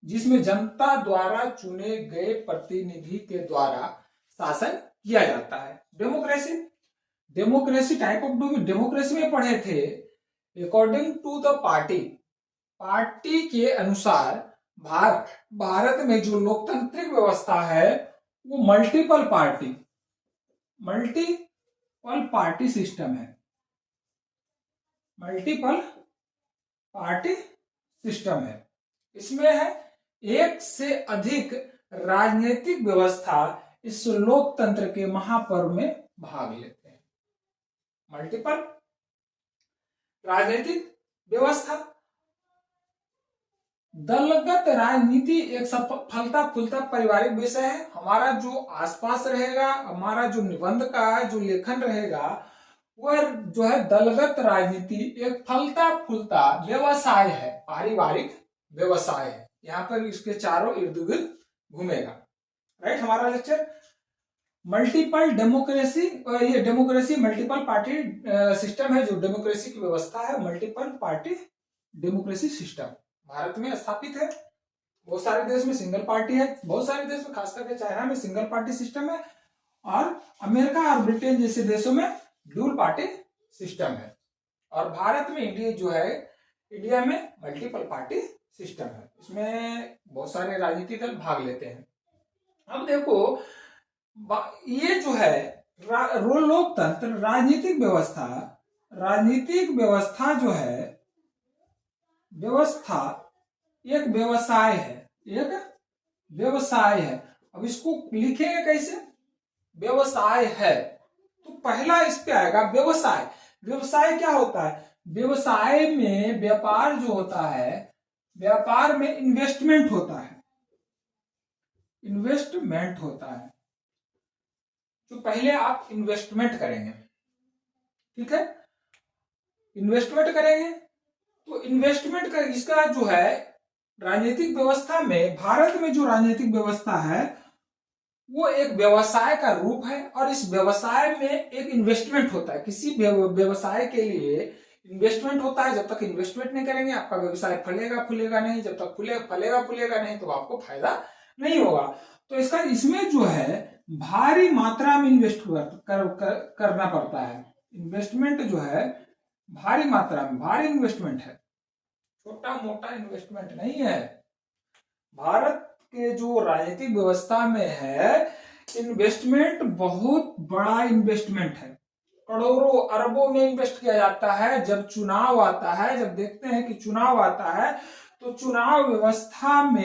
जिसमें जनता द्वारा चुने गए प्रतिनिधि के द्वारा शासन किया जाता है। Democracy, democracy type of democracy में पढ़े थे, according to the party, party के अनुसार भारत में जो लोकतांत्रिक व्यवस्था है वो मल्टीपल पार्टी सिस्टम है। मल्टीपल पार्टी सिस्टम है। इसमें है एक से अधिक राजनीतिक व्यवस्था इस लोकतंत्र के महापर्व में भाग लेते हैं। मल्टीपल राजनीतिक व्यवस्था, दलगत राजनीति एक फलता फूलता पारिवारिक विषय है। हमारा जो आसपास रहेगा, हमारा जो निबंध का जो लेखन रहेगा, वह जो है दलगत राजनीति एक फलता फूलता व्यवसाय है, पारिवारिक व्यवसाय है। यहाँ पर इसके चारों इर्द गिर्द घूमेगा। राइट, हमारा लेक्चर मल्टीपल डेमोक्रेसी, ये डेमोक्रेसी मल्टीपल पार्टी सिस्टम है, जो डेमोक्रेसी की व्यवस्था है multiple party democracy system Bharat में स्थापित है। बहुत सारे देश में सिंगल पार्टी है, बहुत सारे देश में खास करके चाइना में सिंगल पार्टी सिस्टम है, और अमेरिका और ब्रिटेन जैसे देशों में ड्यूल पार्टी सिस्टम है। और भारत में इंडिया में मल्टीपल पार्टी सिस्टम है। इसमें बहुत सारे राजनीतिक दल भाग लेते हैं। अब देखो, ये जो है लोकतंत्र राजनीतिक व्यवस्था जो है, व्यवस्था एक व्यवसाय है। अब इसको लिखेंगे कैसे? व्यवसाय है तो पहला इस पे आएगा व्यवसाय। व्यवसाय क्या होता है? व्यवसाय में व्यापार जो होता है, व्यापार में इन्वेस्टमेंट होता है, तो पहले आप इन्वेस्टमेंट करेंगे, ठीक है? इन्वेस्टमेंट करेंगे तो इन्वेस्टमेंट का इसका जो है राजनीतिक व्यवस्था में, भारत में जो राजनीतिक व्यवस्था है वो एक व्यवसाय का रूप है, और इस व्यवसाय में एक इन्वेस्टमेंट होता है। किसी व्यवसाय के लिए इन्वेस्टमेंट होता है। जब तक इन्वेस्टमेंट नहीं करेंगे आपका व्यवसाय फलेगा नहीं। जब तक फलेगा नहीं तो आपको फायदा नहीं होगा। तो इसमें जो है भारी मात्रा में इन्वेस्ट करना पड़ता है। इन्वेस्टमेंट जो है भारी मात्रा में, भारी इन्वेस्टमेंट है, छोटा मोटा इन्वेस्टमेंट नहीं है। भारत के जो राजनीतिक व्यवस्था में है इन्वेस्टमेंट बहुत बड़ा इन्वेस्टमेंट है, करोड़ों अरबों में इन्वेस्ट किया जाता है। जब चुनाव आता है, जब देखते हैं कि चुनाव आता है, तो चुनाव व्यवस्था में